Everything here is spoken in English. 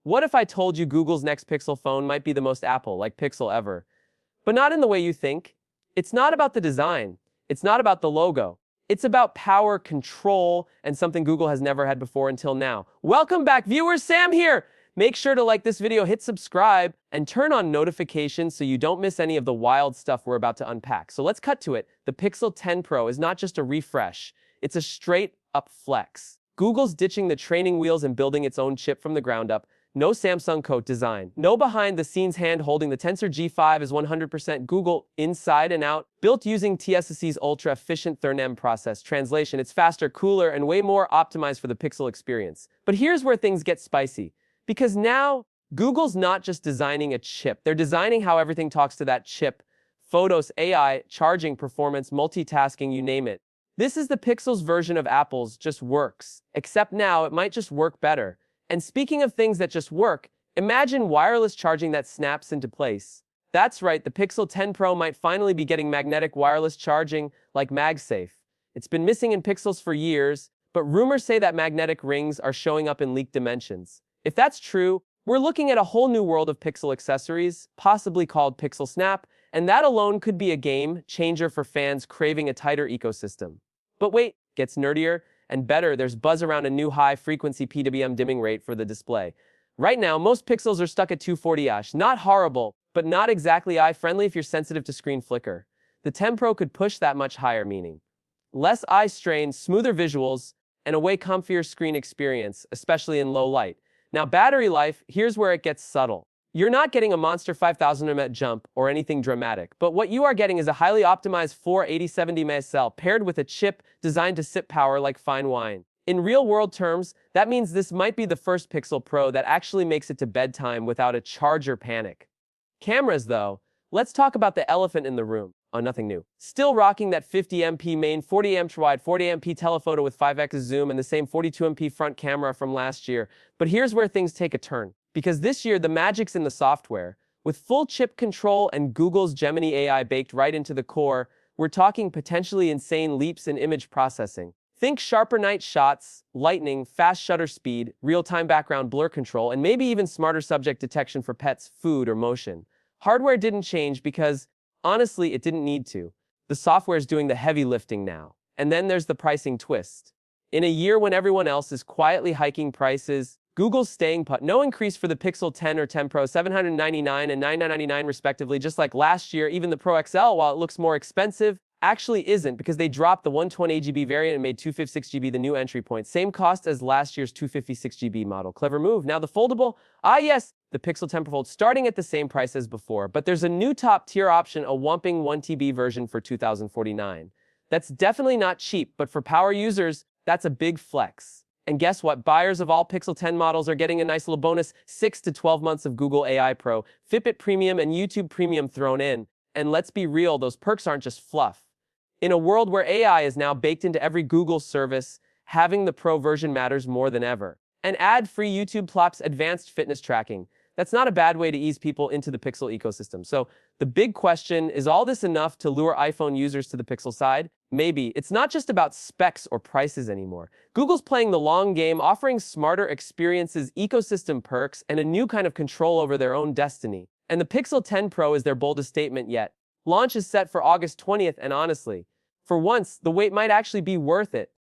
What if I told you Google's next Pixel phone might be the most Apple-like Pixel ever? But not in the way you think. It's not about the design. It's not about the logo. It's about power, control, and something Google has never had before until now. Welcome back, viewers. Sam here. Make sure to like this video, hit subscribe, and turn on notifications so you don't miss any of the wild stuff we're about to unpack. So let's cut to it. The Pixel 10 Pro is not just a refresh. It's a straight-up flex. Google's ditching the training wheels and building its own chip from the ground up. No Samsung coat design. No behind-the-scenes hand holding. The Tensor G5 is 100% Google inside and out. Built using TSMC's ultra-efficient TSMC process. Translation, it's faster, cooler, and way more optimized for the Pixel experience. But here's where things get spicy. Because now, Google's not just designing a chip. They're designing how everything talks to that chip. Photos, AI, charging, performance, multitasking, you name it. This is the Pixel's version of Apple's just works. Except now, it might just work better. And speaking of things that just work, imagine wireless charging that snaps into place. That's right, the Pixel 10 Pro might finally be getting magnetic wireless charging like MagSafe. It's been missing in Pixels for years, but rumors say that magnetic rings are showing up in leaked dimensions. If that's true, we're looking at a whole new world of Pixel accessories, possibly called Pixel Snap, and that alone could be a game changer for fans craving a tighter ecosystem. But wait, gets nerdier and better. There's buzz around a new high-frequency PWM dimming rate for the display. Right now, most Pixels are stuck at 240Hz. Not horrible, but not exactly eye-friendly if you're sensitive to screen flicker. The 10 Pro could push that much higher, meaning less eye strain, smoother visuals, and a way comfier screen experience, especially in low light. Now, battery life, here's where it gets subtle. You're not getting a monster 5000 mAh jump or anything dramatic, but what you are getting is a highly optimized 480/70 mAh cell paired with a chip designed to sip power like fine wine. In real-world terms, that means this might be the first Pixel Pro that actually makes it to bedtime without a charger panic. Cameras, though, let's talk about the elephant in the room. Oh, nothing new. Still rocking that 50MP main, 40MP wide, 40MP telephoto with 5x zoom and the same 42MP front camera from last year. But here's where things take a turn. Because this year, the magic's in the software. With full chip control and Google's Gemini AI baked right into the core, we're talking potentially insane leaps in image processing. Think sharper night shots, lightning, fast shutter speed, real-time background blur control, and maybe even smarter subject detection for pets, food, or motion. Hardware didn't change because, honestly, it didn't need to. The software's doing the heavy lifting now. And then there's the pricing twist. In a year when everyone else is quietly hiking prices, Google's staying put. No increase for the Pixel 10 or 10 Pro, $799 and $999 respectively, just like last year. Even the Pro XL, while it looks more expensive, actually isn't because they dropped the 128GB variant and made 256GB the new entry point. Same cost as last year's 256GB model. Clever move. Now the foldable, yes, the Pixel 10 Pro Fold starting at the same price as before, but there's a new top tier option, a whopping 1TB version for $2,049. That's definitely not cheap, but for power users, that's a big flex. And guess what? Buyers of all Pixel 10 models are getting a nice little bonus, 6 to 12 months of Google AI Pro, Fitbit Premium, and YouTube Premium thrown in. And let's be real, those perks aren't just fluff. In a world where AI is now baked into every Google service, having the Pro version matters more than ever. And ad-free YouTube Plus advanced fitness tracking. That's not a bad way to ease people into the Pixel ecosystem. So the big question, is all this enough to lure iPhone users to the Pixel side? Maybe. It's not just about specs or prices anymore. Google's playing the long game, offering smarter experiences, ecosystem perks, and a new kind of control over their own destiny. And the Pixel 10 Pro is their boldest statement yet. Launch is set for August 20th, and honestly, for once, the wait might actually be worth it.